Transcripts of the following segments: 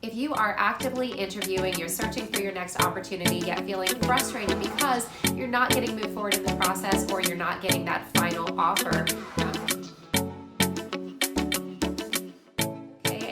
If you are actively interviewing, you're searching for your next opportunity, yet feeling frustrated because you're not getting moved forward in the process or you're not getting that final offer.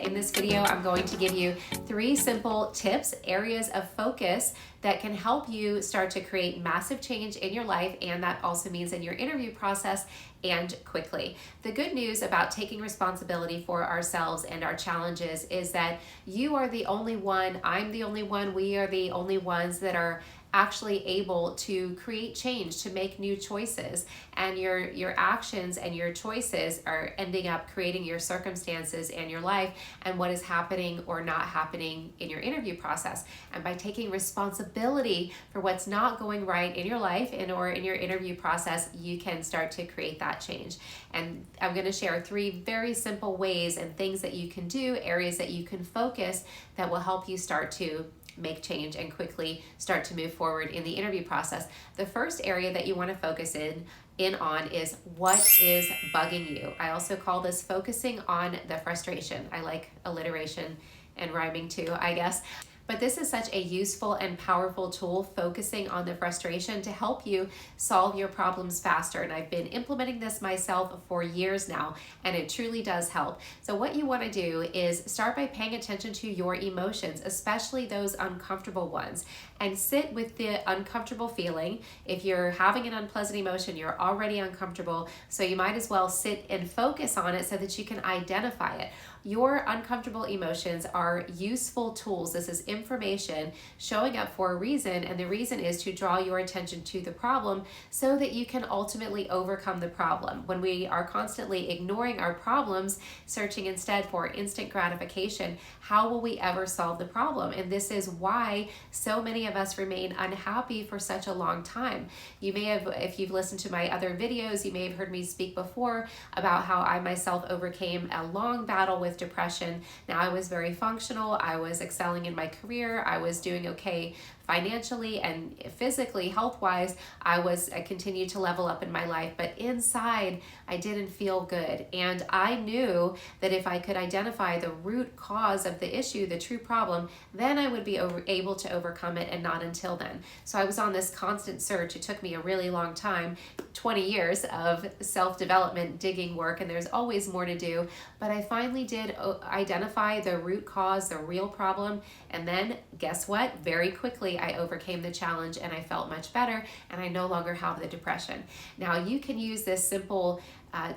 In this video, I'm going to give you 3 simple tips, areas of focus that can help you start to create massive change in your life, and that also means in your interview process and quickly. The good news about taking responsibility for ourselves and our challenges is that you are the only one, I'm the only one, we are the only ones that are actually able to create change, to make new choices, and your actions and your choices are ending up creating your circumstances and your life and what is happening or not happening in your interview process. And by taking responsibility for what's not going right in your life and or in your interview process, you can start to create that change. And I'm going to share 3 very simple ways and things that you can do, areas that you can focus that will help you start to make change and quickly start to move forward in the interview process. The first area that you want to focus in on is what is bugging you. I also call this focusing on the frustration. I like alliteration and rhyming too, I guess. But this is such a useful and powerful tool, focusing on the frustration to help you solve your problems faster. And I've been implementing this myself for years now, and it truly does help. So what you want to do is start by paying attention to your emotions, especially those uncomfortable ones, and sit with the uncomfortable feeling. If you're having an unpleasant emotion, you're already uncomfortable, so you might as well sit and focus on it so that you can identify it. Your uncomfortable emotions are useful tools. This is information showing up for a reason, and the reason is to draw your attention to the problem so that you can ultimately overcome the problem. When we are constantly ignoring our problems, searching instead for instant gratification, how will we ever solve the problem? And this is why so many of us remain unhappy for such a long time. You may have, if you've listened to my other videos, you may have heard me speak before about how I myself overcame a long battle with depression. Now, I was very functional, I was excelling in my career, I was doing okay financially and physically, health-wise. I continued to level up in my life, but inside I didn't feel good. And I knew that if I could identify the root cause of the issue, the true problem, then I would be able to overcome it, and not until then. So I was on this constant search. It took me a really long time, 20 years of self-development, digging work, and there's always more to do. But I finally did identify the root cause, the real problem, and then guess what? Very quickly, I overcame the challenge and I felt much better, and I no longer have the depression. Now, you can use this simple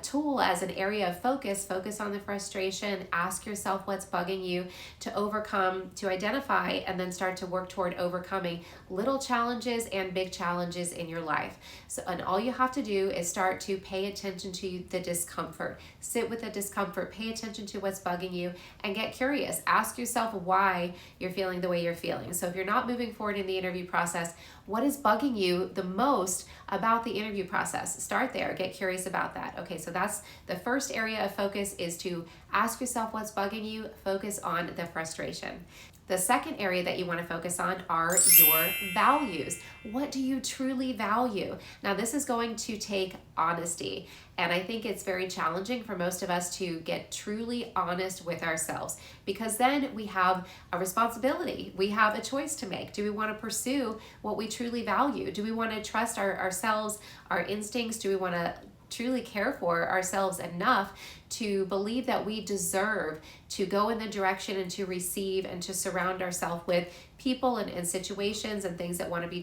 tool as an area of focus on the frustration, ask yourself what's bugging you, to overcome, to identify, and then start to work toward overcoming little challenges and big challenges in your life. So, and all you have to do is start to pay attention to the discomfort. Sit with the discomfort, pay attention to what's bugging you, and get curious. Ask yourself why you're feeling the way you're feeling. So if you're not moving forward in the interview process, what is bugging you the most about the interview process? Start there, get curious about that. Okay, so that's the first area of focus, is to ask yourself what's bugging you, focus on the frustration. The second area that you want to focus on are your values. What do you truly value? Now, this is going to take honesty, and I think it's very challenging for most of us to get truly honest with ourselves, because then we have a responsibility. We have a choice to make. Do we want to pursue what we truly value? Do we want to trust ourselves, our instincts? Do we want to truly care for ourselves enough to believe that we deserve to go in the direction and to receive and to surround ourselves with people and situations and things that we want to be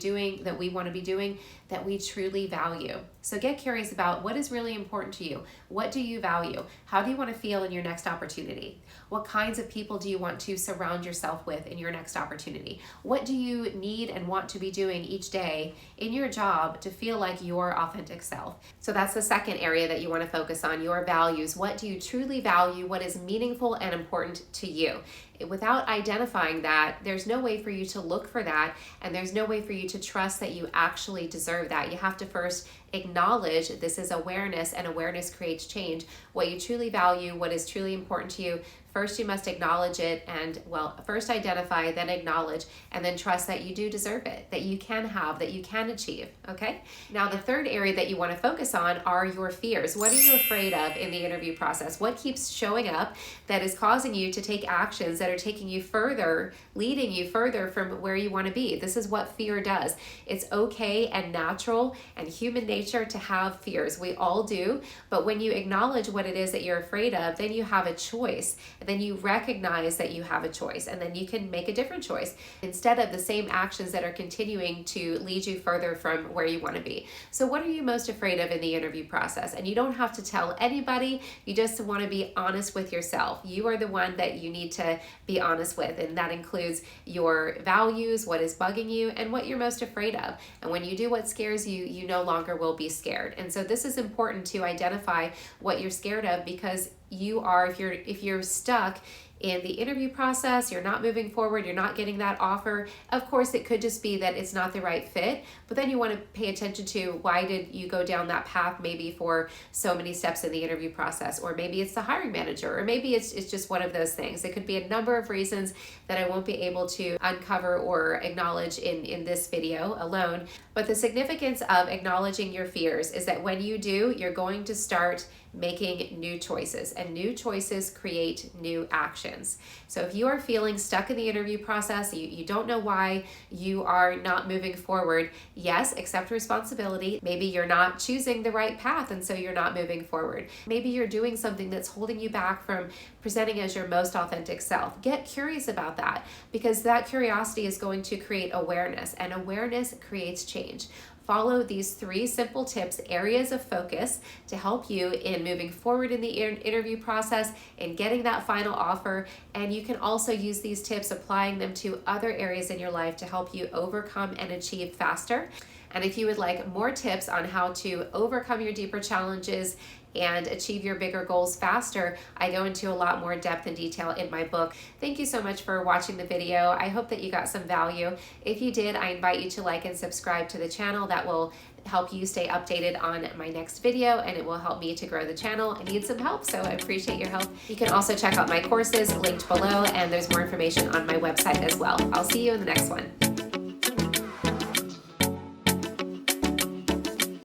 doing that we truly value? So get curious about what is really important to you. What do you value? How do you want to feel in your next opportunity? What kinds of people do you want to surround yourself with in your next opportunity? What do you need and want to be doing each day in your job to feel like your authentic self? So that's the second area that you want to focus on, your values. What do you truly value? What is meaningful and important to you? Without identifying that, there's no way for you to look for that, and there's no way for you to trust that you actually deserve that. You have to first acknowledge this is awareness, and awareness creates change. What you truly value, what is truly important to you, first you must acknowledge it and, well, first identify, then acknowledge, and then trust that you do deserve it, that you can have, that you can achieve, okay? Now, the third area that you want to focus on are your fears. What are you afraid of in the interview process? What keeps showing up that is causing you to take actions that are taking you further, leading you further from where you want to be? This is what fear does. It's okay and natural and human nature to have fears. We all do, but when you acknowledge what it is that you're afraid of, then you have a choice. And then you recognize that you have a choice, and then you can make a different choice instead of the same actions that are continuing to lead you further from where you want to be. So what are you most afraid of in the interview process? And you don't have to tell anybody. You just want to be honest with yourself. You are the one that you need to be honest with, and that includes your values, what is bugging you, and what you're most afraid of. And when you do what scares you, you no longer will be scared. And so this is important to identify what you're scared of, because you are, if you're stuck in the interview process, you're not moving forward, you're not getting that offer. Of course, it could just be that it's not the right fit, but then you want to pay attention to why did you go down that path, maybe for so many steps in the interview process, or maybe it's the hiring manager, or maybe it's just one of those things. It could be a number of reasons that I won't be able to uncover or acknowledge in this video alone. But the significance of acknowledging your fears is that when you do, you're going to start making new choices, and new choices create new actions. So if you are feeling stuck in the interview process, you don't know why you are not moving forward, yes, accept responsibility. Maybe you're not choosing the right path, and so you're not moving forward. Maybe you're doing something that's holding you back from presenting as your most authentic self. Get curious about that, because that curiosity is going to create awareness, and awareness creates change. Follow these 3 simple tips, areas of focus, to help you in moving forward in the interview process and getting that final offer. And you can also use these tips, applying them to other areas in your life to help you overcome and achieve faster. And if you would like more tips on how to overcome your deeper challenges and achieve your bigger goals faster, I go into a lot more depth and detail in my book. Thank you so much for watching the video. I hope that you got some value. If you did, I invite you to like and subscribe to the channel. That will help you stay updated on my next video, and it will help me to grow the channel. I need some help, so I appreciate your help. You can also check out my courses linked below, and there's more information on my website as well. I'll see you in the next one.